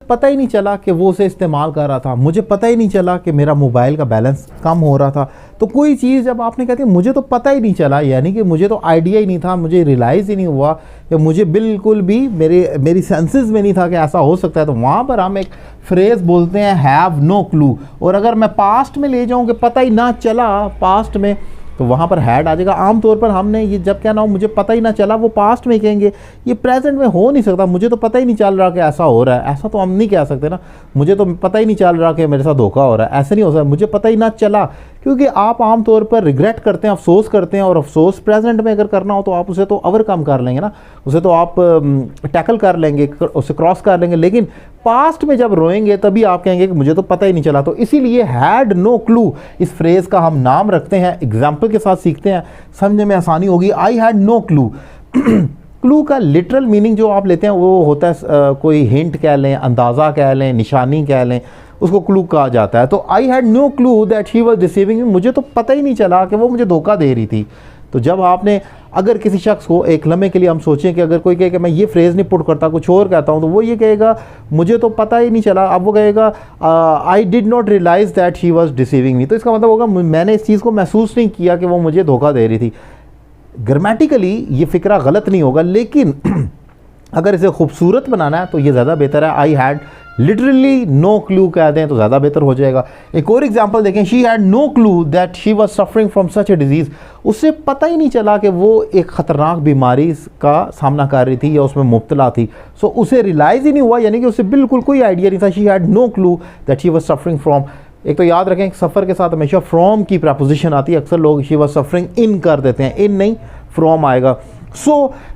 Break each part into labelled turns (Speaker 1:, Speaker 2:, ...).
Speaker 1: पता ही नहीं चला कि वो उसे इस्तेमाल कर रहा था, मुझे पता ही नहीं चला कि मेरा मोबाइल का बैलेंस कम हो रहा था। तो कोई चीज़ जब आपने कहती है मुझे तो पता ही नहीं चला, यानी कि मुझे तो आइडिया ही नहीं था, मुझे रियलाइज़ ही नहीं हुआ, कि मुझे बिल्कुल भी मेरी सेंसेस में नहीं था कि ऐसा हो सकता है। तो वहाँ पर हम एक फ्रेज़ बोलते हैं हैव नो क्लू। और अगर मैं पास्ट में ले जाऊँ कि पता ही ना चला पास्ट में, तो वहाँ पर हैड आ जाएगा। आमतौर पर हमने ये जब कहना हो मुझे पता ही ना चला, वो पास्ट में कहेंगे, ये प्रेजेंट में हो नहीं सकता, मुझे तो पता ही नहीं चल रहा कि ऐसा हो रहा है। ऐसा तो हम नहीं कह सकते ना, मुझे तो पता ही नहीं चल रहा कि मेरे साथ धोखा हो रहा है, ऐसे नहीं हो सकता, मुझे पता ही ना चला। क्योंकि आप आमतौर पर रिग्रेट करते हैं, अफसोस करते हैं, और अफसोस प्रेजेंट में अगर करना हो तो आप उसे तो ओवरकम कर लेंगे ना, उसे तो आप टैकल कर लेंगे, उसे क्रॉस कर लेंगे। लेकिन पास्ट में जब रोएंगे तभी आप कहेंगे कि मुझे तो पता ही नहीं चला। तो इसीलिए हैड नो क्लू इस फ्रेज़ का हम नाम रखते हैं। एग्जाम्पल के साथ सीखते हैं, समझने में आसानी होगी। I had no clue. Clue का लिटरल मीनिंग जो आप लेते हैं वो होता है कोई हिंट कह लें, अंदाज़ा कह लें, निशानी कह लें, उसको क्लू कहा जाता है। तो I had no clue that she was deceiving me, मुझे तो पता ही नहीं चला कि वो मुझे धोखा दे रही थी। तो जब आपने अगर किसी शख्स को एक लम्हे के लिए हम सोचें कि अगर कोई कहे कि मैं ये फ्रेज़ नहीं पुट करता, कुछ और कहता हूँ, तो वो ये कहेगा मुझे तो पता ही नहीं चला। अब वो कहेगा I did not realise that she was deceiving me, तो इसका मतलब होगा मैंने इस चीज़ को महसूस नहीं किया कि वो मुझे धोखा दे रही थी। ग्रामेटिकली ये फ़िक्रा गलत नहीं होगा, लेकिन अगर इसे खूबसूरत बनाना है तो ये ज़्यादा बेहतर है I had literally no clue कह दें तो ज़्यादा बेहतर हो जाएगा। एक और एग्जांपल देखें, she had no clue that she was suffering from such a disease, उसे पता ही नहीं चला कि वो एक ख़तरनाक बीमारी का सामना कर रही थी या उसमें मुब्तला थी। सो उसे रियलाइज़ ही नहीं हुआ, यानी कि उसे बिल्कुल कोई आइडिया नहीं था। She had no clue that she was suffering from, एक तो याद रखें सफ़र के साथ हमेशा फ्रॉम की प्रपोजिशन आती है, अक्सर लोग शी वाज सफरिंग इन कर देते हैं, इन नहीं फ्रॉम आएगा। सो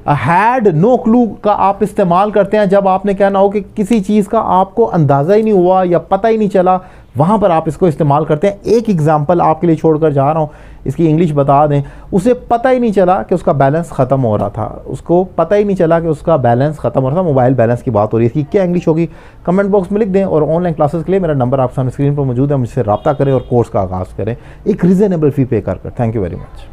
Speaker 1: हैड नो क्लू का आप इस्तेमाल करते हैं जब आपने कहना हो कि किसी चीज़ का आपको अंदाज़ा ही नहीं हुआ या पता ही नहीं चला, वहाँ पर आप इसको इस्तेमाल करते हैं। एक एग्जांपल आपके लिए छोड़कर जा रहा हूँ, इसकी इंग्लिश बता दें। उसे पता ही नहीं चला कि उसका बैलेंस ख़त्म हो रहा था, उसको पता ही नहीं चला कि उसका बैलेंस ख़त्म हो रहा था। मोबाइल बैलेंस की बात हो रही है, इसकी क्या इंग्लिश होगी कमेंट बॉक्स में लिख दें। और ऑनलाइन क्लासेस के लिए मेरा नंबर आपके सामने स्क्रीन पर मौजूद है, मुझसे रब्ता करें और कोर्स का आगाज़ करें एक रीज़नेबल फ़ी पे कर। Thank you very much.